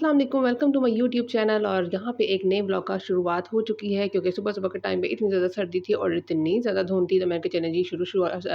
अस्सलाम वालेकुम, welcome to my YouTube channel. और यहाँ पे एक नए ब्लॉग का शुरुआत हो चुकी है क्योंकि सुबह-सुबह के टाइम पे इतनी ज़्यादा सर्दी थी और इतनी ज़्यादा धुंध थी, तो मैंने कहा चलें जी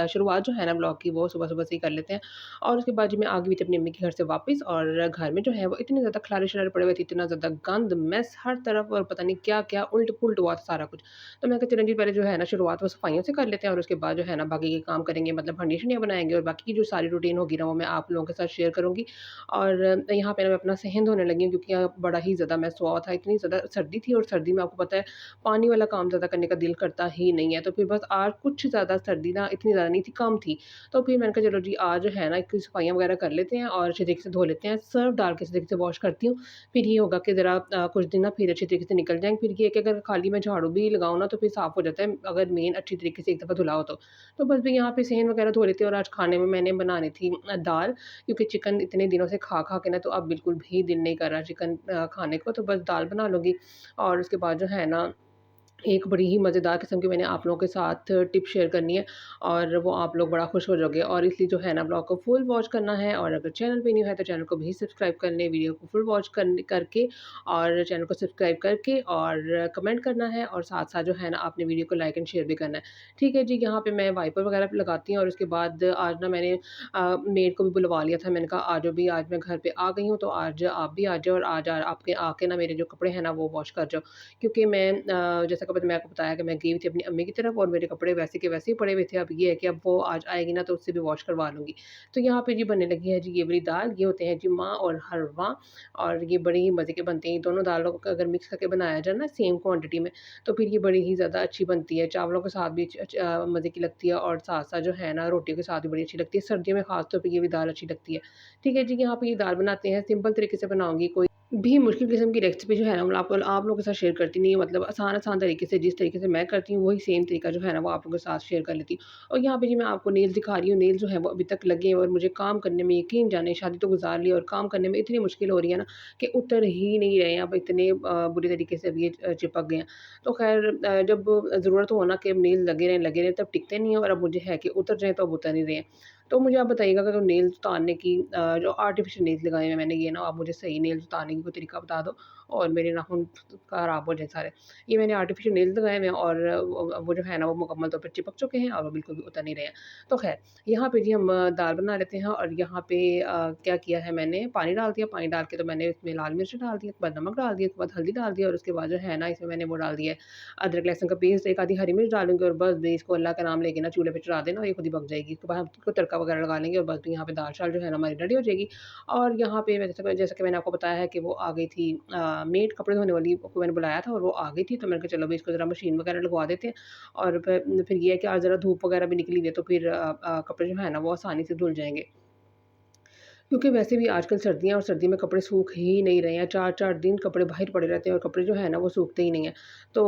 शुरुआत जो है ना ब्लॉग की वो सुबह-सुबह से ही कर लेते हैं। और उसके बाद जी मैं आ गई थी अपनी अम्मी के घर से वापस, और घर में जो है वो इतने ज़्यादा खलारे-शरारे पड़े हुए थे, इतना ज़्यादा गंद, मेस हर तरफ, और पता नहीं क्या-क्या उलट-पुलट हुआ था सारा कुछ। तो मैं कहा चलें जी पहले जो है ना शुरुआत वो सफाइयों से कर लेते हैं और उसके बाद जो है ना बाकी के काम करेंगे, मतलब हंडी-शंडियाँ बनाएँगे और बाकी की जो सारी रूटीन होगी ना वो मैं आप लोगों के साथ शेयर करूँगी। और यहाँ पे ना मैं अपना सहन धोने लगी हूँ क्योंकि बड़ा ही ज़्यादा मेस हुआ हुआ था। इतनी ज़्यादा सर्दी थी और सर्दी में आपको पता है पानी वाला काम ज़्यादा करने का दिल करता ही नहीं है। तो फिर बस आज कुछ ज़्यादा सर्दी ना इतनी ज़्यादा नहीं थी, कम थी। तो फिर मैंने कहा चलो जी आज है ना एक सफाइयाँ वगैरह कर लेते हैं और अच्छे तरीके से धो लेते हैं। सर्फ़ डाल के अच्छे तरीके से वॉश करती हूँ। फिर ये होगा कि ज़रा कुछ दिन ना फिर अच्छे तरीके से निकल जाएँगे। फिर ये है कि अगर खाली मैं झाड़ू भी लगाऊँ ना तो फिर साफ़ हो जाता है, अगर मेन अच्छी तरीके से एक दफ़ा धुला हो तो। तो बस भी यहाँ पे सहन वगैरह धो लेती हूँ। और आज खाने में मैंने बनानी थी दाल, क्योंकि चिकन इतने दिनों से खा-खा के ना तो अब बिल्कुल भी दिल नहीं कर रहा चिकन खाने को, तो बस दाल बना लूँगी। और उसके बाद जो है ना एक बड़ी ही मज़ेदार किस्म की मैंने आप लोगों के साथ टिप शेयर करनी है, और वो आप लोग बड़ा खुश हो जाओगे, और इसलिए जो है ना ब्लॉग को फुल वॉच करना है। और अगर चैनल पे न्यू है तो चैनल को भी सब्सक्राइब कर लें, वीडियो को फुल वॉच करके और चैनल को सब्सक्राइब करके और कमेंट करना है, और साथ-साथ जो है ना आपने वीडियो को लाइक एंड शेयर भी करना है। ठीक है जी, यहाँ पे मैं वाइपर वगैरह भी लगाती हूँ और उसके बाद आज ना मैंने मेड को भी बुलवा लिया था। मैंने कहा आ जाओ भी, आज मैं घर पे आ गई हूँ तो आज आप भी आ जाओ और आज आपके आके ना मेरे जो कपड़े हैं ना वो वॉश कर जाओ। क्योंकि मैं जैसा कि मैंने आपको बताया कि मैं गई हुई थी अपनी अम्मी की तरफ और मेरे कपड़े वैसे के वैसे ही पड़े हुए थे। अब ये है कि अब वो आज आएगी ना तो उससे भी वॉश करवा लूँगी। तो यहाँ पे जी बनने लगी है जी ये वाली दाल। ये होते हैं जी माँ और हलवा, और ये बड़ी ही मज़े के बनते हैं। दोनों दालों को अगर मिक्स करके बनाया जाए ना सेम क्वांटिटी में, तो फिर ये बड़ी ही ज़्यादा अच्छी बनती है। चावलों के साथ भी मज़े की लगती है, और साथ-साथ जो है ना रोटियों के साथ भी बड़ी अच्छी लगती है। सर्दियों में ख़ास तौर पे ये भी दाल अच्छी लगती है। ठीक है जी, यहाँ पे ये दाल बनाते हैं, सिंपल तरीके से बनाऊँगी, कोई भी मुश्किल किस्म की रेसिपी जो है ना, मतलब आप लोगों के साथ शेयर करती नहीं हूँ। मतलब आसान-आसान तरीके से, जिस तरीके से मैं करती हूँ, वही सेम तरीका जो है ना, वो आप लोगों के साथ शेयर कर लेती हूँ। और यहाँ पे जी मैं आपको नेल्स दिखा रही हूँ। नेल्स जो है वो अभी तक लगे हैं और मुझे काम करने में, यकीन जाने, शादी तो गुज़ार ली और काम करने में इतनी मुश्किल हो रही है ना कि उतर ही नहीं रहे हैं। अब इतने बुरे तरीके से अब ये चिपक गए हैं। तो ख़ैर जब ज़रूरत हो ना कि अब नेल्स लगे रहें, तब टिकते नहीं हैं, और अब मुझे है कि उतर जाएँ तो अब उतर नहीं रहे हैं। तो मुझे आप बताइएगा कि अगर नेल्स उतारने की जो आर्टिफ़िशियल नेल्स लगाए हैं मैंने, ये ना आप मुझे सही नेल्स उतारने की कोई तरीका बता दो और मेरे नाखून ख़राब हो जाए सारे। ये मैंने आर्टिफ़िशियल नेल्स लगाए हुए हैं और वो जो है ना वो मुकम्मल तौर पे चिपक चुके हैं और वो बिल्कुल भी उतर नहीं रहे हैं। तो ख़ैर यहाँ पे जी हम दाल बना लेते हैं, और यहाँ पे क्या किया है मैंने, पानी डाल दिया। पानी डाल के तो मैंने इसमें लाल मिर्च डाल दी, उसके बाद नमक डाल दिया, उसके बाद हल्दी डाल दिया, और उसके बाद जो है ना इसमें मैंने वो डाल दिया है अदरक लहसुन का पेस्ट, एक आधी हरी मिर्च डालूँगी, और बस भी इसको अल्लाह का नाम लेके ना चूल्हे पे चढ़ा देना और ये खुद ही पक जाएगी। उसके बाद हम इसको तड़का वगैरह लगा लेंगे और बस भी यहाँ पे दाल-शाल जो है ना हमारी रेडी हो जाएगी। और यहाँ पे जैसा कि मैंने आपको बताया है कि वो आ गई थी मेड कपड़े धोने वाली को मैंने बुलाया था और वो आ गई थी, तो मैंने कहा चलो भई इसको ज़रा मशीन वगैरह लगवा देते हैं। और फिर ये है कि आज ज़रा धूप वगैरह भी निकली हुई है, तो फिर कपड़े जो है ना वो आसानी से धुल जाएँगे। क्योंकि वैसे भी आजकल सर्दियाँ, और सर्दी में कपड़े सूख ही नहीं रहे हैं। 4-4 दिन कपड़े बाहर पड़े रहते हैं और कपड़े जो है ना वो सूखते ही नहीं हैं। तो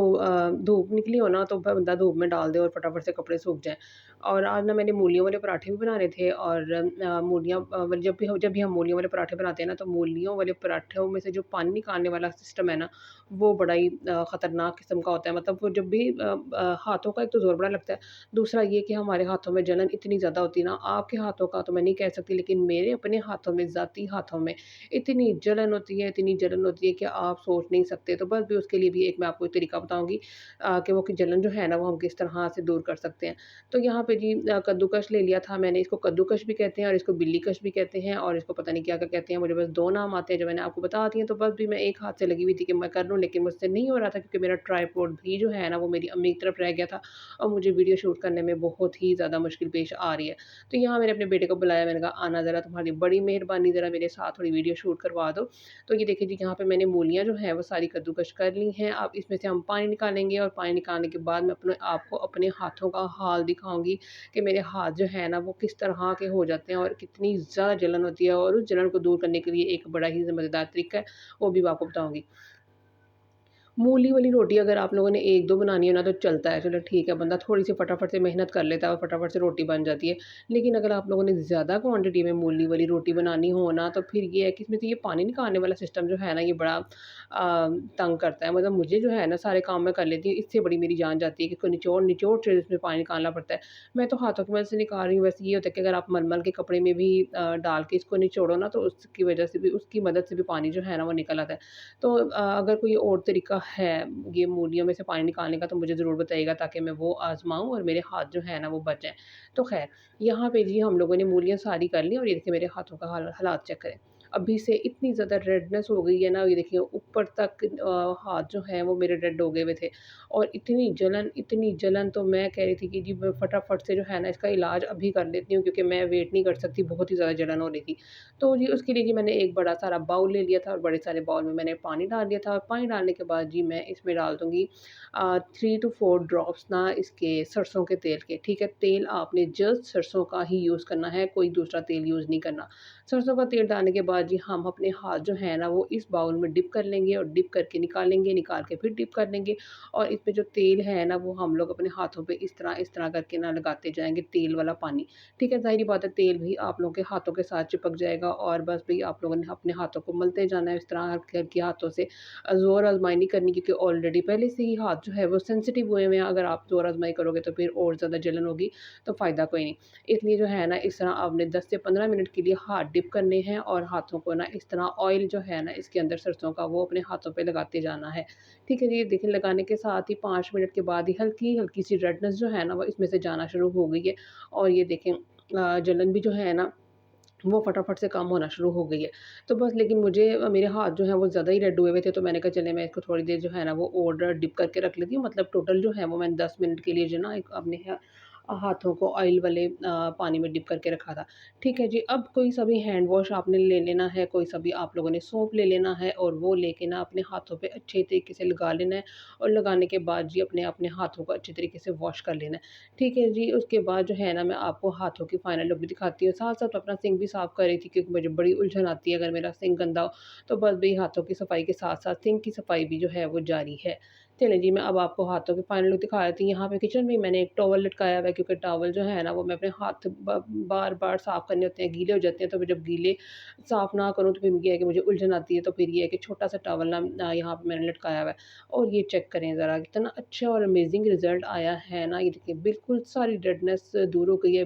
धूप निकली हो ना तो बंदा धूप में डाल दे और फटाफट से कपड़े सूख जाएँ। और आज ना मैंने मूलियों वाले पराठे भी बनाने थे, और मूलियाँ जब भी हम मूलियों वाले पराठे बनाते हैं ना, तो मूलियों वाले पराठों में से जो पानी निकालने वाला सिस्टम है ना, वो बड़ा ही खतरनाक किस्म का होता है। मतलब वो जब भी हाथों का एक तो ज़ोर बड़ा लगता है, दूसरा ये कि हमारे हाथों में जलन इतनी ज़्यादा होती है ना, आपके हाथों का तो मैं नहीं कह सकती, लेकिन मेरे अपने हाथों में, ज़ाती हाथों में इतनी जलन होती है कि आप सोच नहीं सकते। तो बस भी उसके लिए भी एक मैं आपको एक तरीका बताऊँगी कि वो कि जलन जो है ना, वो हम किस तरह से दूर कर सकते हैं। तो यहाँ पे जी कद्दूकस ले लिया था मैंने, इसको कद्दूकस भी कहते हैं और इसको बिल्लीकश भी कहते हैं, और इसको पता नहीं क्या-क्या कहते हैं, मुझे बस 2 नाम आते हैं जो मैंने आपको बता दिए। तो बस भी मैं एक हाथ से लगी हुई थी कि मैं कर लूँ, लेकिन मुझसे नहीं हो रहा था क्योंकि मेरा ट्राइपॉड भी जो है ना, वो मेरी अम्मी की तरफ रह गया था और मुझे वीडियो शूट करने में बहुत ही ज़्यादा मुश्किल पेश आ रही है। तो यहाँ मैंने अपने बेटे को बुलाया, मैंने कहा आना ज़रा, तुम्हारी बड़ी मेहरबानी, ज़रा मेरे साथ थोड़ी वीडियो शूट करवा दो। तो ये देखिए जी, यहाँ पे मैंने मूलियाँ जो हैं वो सारी कद्दूकस कर ली हैं। अब इसमें से हम पानी निकालेंगे और पानी निकालने के बाद मैं अपने आपको अपने हाथों का हाल दिखाऊँगी कि मेरे हाथ जो है ना वो किस तरह के हो जाते हैं और कितनी ज़्यादा जलन होती है, और उस जलन को दूर करने के लिए एक बड़ा ही मज़ेदार तरीका है, वो भी मैं आपको बताऊँगी। मूली वाली रोटी अगर आप लोगों ने 1-2 बनानी हो ना तो चलता है, चलो ठीक है, बंदा थोड़ी-सी फटाफट से मेहनत कर लेता है और फटाफट से रोटी बन जाती है। लेकिन अगर आप लोगों ने ज़्यादा क्वांटिटी में मूली वाली रोटी बनानी हो ना, तो फिर ये है कि इसमें से ये पानी निकालने वाला सिस्टम जो है ना, ये बड़ा तंग करता है। मतलब मुझे जो है ना सारे काम मैं कर लेती हूँ, इससे बड़ी मेरी जान जाती है कि इसको निचोड़-निचोड़ के इसमें पानी निकालना पड़ता है। मैं तो हाथों की मदद से निकाल रही हूँ, वैसे ये होता है कि अगर आप मलमल के कपड़े में भी डाल के इसको निचोड़ो ना, तो उसकी वजह से भी उसकी मदद से भी पानी जो है ना, वो निकल आता है। तो अगर कोई और तरीका है ये मूलियों में से पानी निकालने का तो मुझे ज़रूर बताइएगा ताकि मैं वो आज़माऊँ और मेरे हाथ जो है ना वो बच जाएँ। तो ख़ैर यहाँ पे जी हम लोगों ने मूलियाँ सारी कर ली और ये देखिए मेरे हाथों का हालात चेक करें। अभी से इतनी ज़्यादा रेडनेस हो गई है ना, ये देखिए ऊपर तक हाथ जो हैं वो मेरे रेड हो गए हुए थे और इतनी जलन तो मैं कह रही थी कि जी मैं फटाफट से जो है ना इसका इलाज अभी कर लेती हूँ क्योंकि मैं वेट नहीं कर सकती, बहुत ही ज़्यादा जलन हो रही थी। तो जी उसके लिए जी मैंने एक बड़ा सारा बाउल ले लिया था और बड़े सारे बाउल में मैंने पानी डाल दिया था और पानी डालने के बाद जी मैं इसमें डाल दूँगी 3 टू 4 ड्रॉप्स ना इसके सरसों के तेल के, ठीक है? तेल आपने जस्ट सरसों का ही यूज़ करना है, कोई दूसरा तेल यूज़ नहीं करना। सरसों का तेल डालने के बाद जी हम अपने हाथ जो है ना वो इस बाउल में डिप कर लेंगे और डिप करके निकालेंगे, निकाल के फिर डिप कर लेंगे और इसमें जो तेल है ना वो हम लोग अपने हाथों पे इस तरह करके ना लगाते जाएँगे तेल वाला पानी। ठीक है, ज़ाहिर-सी बात है तेल भी आप लोगों के हाथों के साथ चिपक जाएगा और बस भई आप लोगों ने अपने हाथों को मलते जाना है इस तरह करके हाथों से ज़ोर आज़माई नहीं करनी क्योंकि ऑलरेडी पहले से ही हाथ जो है वो सेंसिटिव हुए हुए हैं, अगर आप ज़ोर आज़माई करोगे तो फिर और ज़्यादा जलन होगी, तो फ़ायदा कोई नहीं। इसलिए जो है ना इस तरह आपने 10 से 15 मिनट के लिए हाथ डिप करने हैं और हाथों को ना इस तरह ऑयल जो है ना इसके अंदर सरसों का वो अपने हाथों पे लगाते जाना है। ठीक है जी, देखिए लगाने के साथ ही 5 मिनट के बाद ही हल्की-हल्की सी रेडनेस जो है ना वो इसमें से जाना शुरू हो गई है और ये देखें जलन भी जो है ना वो फटाफट से कम होना शुरू हो गई है। तो बस लेकिन मुझे मेरे हाथ जो हैं वो ज़्यादा ही रेड हुए हुए थे तो मैंने कहा चले मैं इसको थोड़ी देर जो है ना वो और डिप करके रख लेती हूँ। मतलब टोटल जो है वो मैंने 10 मिनट के लिए जो ना एक अपने हाथों को ऑयल वाले पानी में डिप करके रखा था। ठीक है जी, अब कोई सा भी हैंड वॉश आपने ले लेना है, कोई सा भी आप लोगों ने सोप ले लेना है और वो लेके ना अपने हाथों पे अच्छे तरीके से लगा लेना है और लगाने के बाद जी अपने हाथों को अच्छे तरीके से वॉश कर लेना है। ठीक है जी, उसके बाद जो है ना मैं आपको हाथों की फाइनल लुक भी दिखाती हूँ। साथ-साथ अपना सिंक भी साफ़ कर रही थी क्योंकि मुझे बड़ी उलझन आती है अगर मेरा सिंक गंदा हो, तो बस भई हाथों की सफाई के साथ-साथ सिंक की सफाई भी जो है वो जारी है। चलें जी, मैं अब आपको हाथों की फाइनल लुक दिखा देती हूँ। यहाँ पे किचन में मैंने एक टॉवल लटकाया हुआ है क्योंकि टॉवल जो है ना वो मैं अपने हाथ ब बार-बार साफ़ करने होते हैं, गीले हो जाते हैं, तो मैं जब गीले साफ़ ना करूँ तो फिर ये है कि मुझे उलझन आती है, तो फिर ये है कि छोटा-सा टॉवल ना यहाँ पे मैंने लटकाया हुआ है। और ये चेक करें ज़रा कितना अच्छा और अमेज़िंग रिज़ल्ट आया है ना, ये देखिए बिल्कुल सारी रेडनेस दूर हो गई है,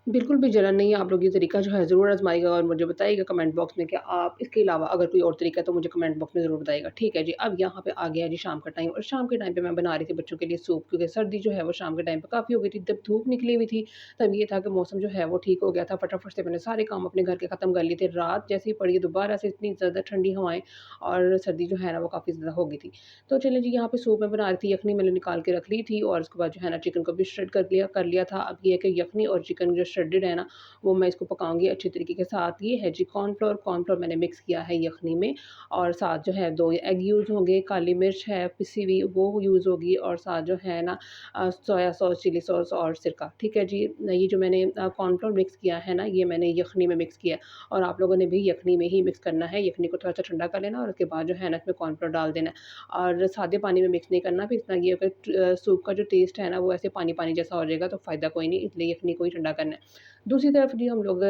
बिल्कुल भी जलन नहीं है। आप लोग ये तरीका जो है ज़रूर आज़माइएगा और मुझे बताइएगा कमेंट बॉक्स में कि आप इसके अलावा अगर कोई और तरीका है तो मुझे कमेंट बॉक्स में ज़रूर बताइएगा। ठीक है जी, अब यहाँ पे आ गया है जी शाम का टाइम और शाम के टाइम पे मैं बना रही थी बच्चों के लिए सूप क्योंकि सर्दी जो है वो शाम के टाइम पे काफ़ी हो गई थी। जब धूप निकली हुई थी तब ये था कि मौसम जो है वो ठीक हो गया था। फटाफट से मैंने सारे काम अपने घर के ख़त्म कर लिए थे। रात जैसे ही पड़ी दोबारा से इतनी ज़्यादा ठंडी हवाएँ और सर्दी जो है ना वो काफ़ी ज़्यादा हो गई थी। तो चलिए जी यहाँ पे सूप मैं बना रही थी, यखनी मैंने निकाल के रख ली थी और उसके बाद जो है ना चिकन को भी श्रेड कर लिया था। अब ये है कि यखनी और चिकन जो श्रेडेड है ना वो मैं इसको पकाऊँगी अच्छे तरीके के साथ। ये है जी कॉर्नफ्लोर मैंने मिक्स किया है यखनी में और साथ जो है 2 एग यूज़ होंगे, काली मिर्च है पिसी हुई वो यूज़ होगी और साथ जो है ना सोया सॉस, चिली सॉस और सिरका। ठीक है जी? ये जो मैंने कॉर्नफ्लोर मिक्स किया है ना, ये मैंने यखनी में मिक्स किया है और आप लोगों ने भी यखनी में ही मिक्स करना है। यखनी को थोड़ा-सा ठंडा कर लेना और उसके बाद जो है ना इसमें कॉर्नफ्लोर डाल देना है और सादे पानी में मिक्स नहीं करना, फिर इतना ये अगर सूप का जो टेस्ट है ना वो ऐसे पानी-पानी जैसा हो जाएगा तो फ़ायदा कोई नहीं, इसलिए यखनी को ही ठंडा करना है। दूसरी तरफ जी हम लोग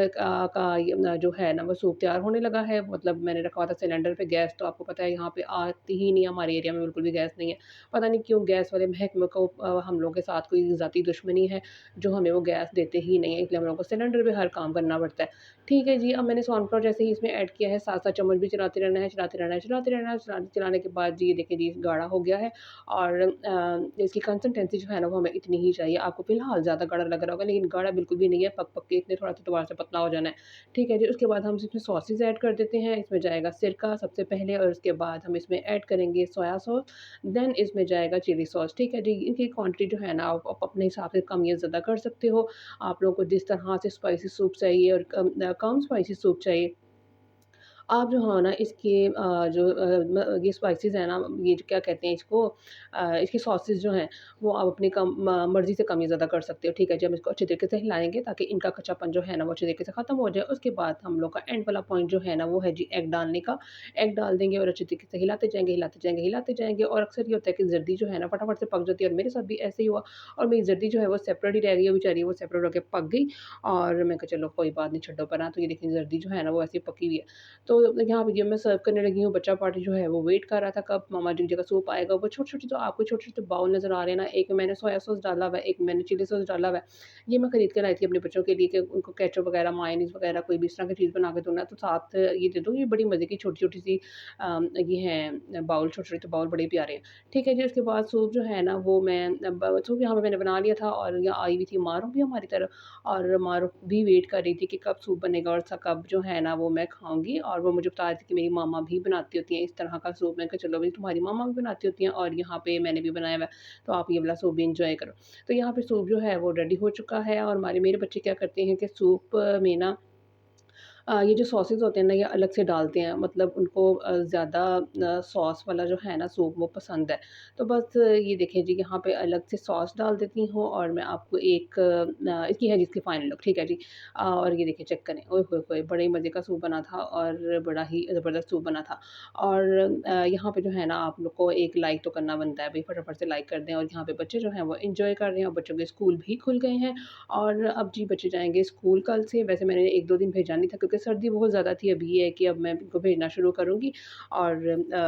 का ये जो है ना वो सूप तैयार होने लगा है, मतलब मैंने रखा हुआ था सिलेंडर पे गैस, तो आपको पता है यहाँ पे आती ही नहीं है, हमारे एरिया में बिल्कुल भी गैस नहीं है। पता नहीं क्यों गैस वाले महकमे को हम लोगों के साथ कोई ज़ाती दुश्मनी है, जो हमें वो गैस देते ही नहीं है, इसलिए हम लोगों को सिलेंडर पे हर काम करना पड़ता है। ठीक है जी, अब मैंने कॉर्नफ्लोर जैसे ही इसमें ऐड किया है, साथ-साथ चम्मच भी चलाते रहना है, चलाते रहना है, चलाते रहना है, चलाने के बाद जी ये देखिए जी गाढ़ा हो गया है और इसकी कंसिस्टेंसी जो है ना वो हमें इतनी ही चाहिए। आपको फ़िलहाल ज़्यादा गाढ़ा लग रहा होगा लेकिन गाढ़ा बिल्कुल भी नहीं है, पक-पक के इसने थोड़ा-सा दोबारा से पतला हो जाना है। ठीक है जी, उसके बाद हम इसमें सॉसेज़ ऐड कर देते हैं। इसमें जाएगा सिरका सबसे पहले और उसके बाद हम इसमें ऐड करेंगे सोया सॉस, देन इसमें जाएगा चिली सॉस। ठीक है जी, इनकी क्वांटिटी जो है ना आप अपने हिसाब से कम या ज़्यादा कर सकते हो। आप लोगों को जिस तरह से स्पाइसी सूप चाहिए और कम स्पाइसी सूप चाहिए आप जो हो ना इसके ये स्पाइसेस हैं ना, ये जो क्या कहते हैं इसको, इसके सॉसेस जो हैं वो आप अपनी कम मर्ज़ी से कम या ज़्यादा कर सकते हो, ठीक है जी। हम इसको अच्छे तरीके से हिलाएँगे ताकि इनका कच्चापन जो है ना वो अच्छे तरीके से ख़त्म हो जाए। उसके बाद हम लोग का एंड वाला पॉइंट जो है ना वो है जी एग डालने का। एग डाल देंगे और अच्छे तरीके से हिलाते जाएँगे, हिलाते जाएँगे, हिलाते जाएँगे, और अक्सर ये होता है कि ज़र्दी जो है ना फटाफट से पक जाती है, और मेरे साथ भी ऐसे ही हुआ, और मेरी ज़र्दी जो है वो सेपरेट ही रह गई है बेचारी, वो सेपरेट होके पक गई। और मैं कहा चलो कोई बात नहीं, छोड़ो परा। तो ये देखिए ज़र्दी जो है ना वो ऐसे ही पकी हुई है। तो यहाँ पे जब मैं सर्व करने लगी हूँ, बच्चा पार्टी जो है वो वेट कर रहा था कब मामा जी का सूप आएगा। वो छोटे-छोटे जो आपको छोटे-छोटे बाउल नज़र आ रहे हैं ना, एक में मैंने सोया सॉस डाला हुआ है, एक में मैंने चिली सॉस डाला हुआ है। ये मैं खरीद के लाई थी अपने बच्चों के लिए कि उनको केचअप वगैरह, मेयोनीज़ वगैरह कोई भी इस तरह की चीज़ बना के दूँ ना तो साथ ये दे दूँ। ये बड़ी मज़े की छोटी-छोटी सी ये हैं बाउल, छोटे-छोटे बाउल बड़े प्यारे हैं। ठीक है जी, उसके बाद सूप जो है ना वो मैं सूप यहाँ पे मैंने बना लिया था, और यहाँ आई हुई थी मारू भी हमारी तरफ, और मारूफ़ भी वेट कर रही थी कि कब सूप बनेगा और कब जो है ना वो मैं खाऊँगी, और वो मुझे बता रही थी कि मेरी मामा भी बनाती होती हैं इस तरह का सूप। मैं कहा चलो भई तुम्हारी मामा भी बनाती होती हैं और यहाँ पे मैंने भी बनाया हुआ है, तो आप ये वाला सूप भी एन्जॉय करो। तो यहाँ पे सूप जो है वो रेडी हो चुका है, और हमारे मेरे बच्चे क्या करते हैं कि सूप में ना ये जो सॉसेज़ होते हैं ना, ये अलग से डालते हैं, मतलब उनको ज़्यादा सॉस वाला जो है ना सूप वो पसंद है। तो बस ये देखिए जी, यहाँ पे अलग से सॉस डाल देती हूँ, और मैं आपको एक इसकी है जिसकी फाइनल लुक, ठीक है जी। और ये देखिए चेक करें, ओए होए होए! बड़े ही मज़े का सूप बना था, और बड़ा ही ज़बरदस्त सूप बना था। और यहाँ पे जो है ना आप लोग को एक लाइक तो करना बनता है, भई फटाफट से लाइक कर दें, और यहाँ पे बच्चे जो हैं वो एन्जॉय कर रहे हैं, और बच्चों के स्कूल भी खुल गए हैं। और अब जी बच्चे जाएँगे स्कूल कल से। वैसे मैंने 1-2 दिन भेजा नहीं था क्योंकि सर्दी बहुत ज़्यादा थी। अब ये है कि अब मैं इनको भेजना शुरू करूँगी, और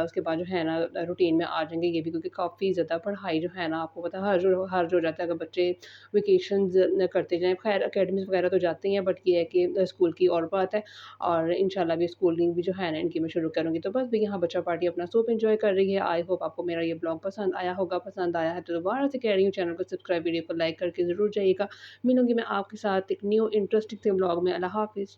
उसके बाद जो है ना रूटीन में आ जाएँगे ये भी, क्योंकि काफ़ी ज़्यादा पढ़ाई जो है ना आपको पता है हर्ज हो जाता है अगर बच्चे वेकेशंस करते जाएँ। ख़ैर अकेडमीज़ वग़ैरह तो जाते ही हैं, बट ये है कि स्कूल की और बात है, और इंशाल्लाह भी स्कूलिंग भी जो है ना इनकी मैं शुरू करूँगी। तो बस भई यहाँ बच्चा पार्टी अपना सूप एन्जॉय कर रही है। आई होप आपको मेरा ये ब्लॉग पसंद आया होगा। पसंद आया है तो दोबारा से कह रही हूँ, चैनल को सब्सक्राइब, वीडियो को लाइक करके ज़रूर जाइएगा। मिलूँगी मैं आपके साथ एक न्यू इंटरेस्टिंग से व्लॉग में। अल्लाह हाफ़िज़।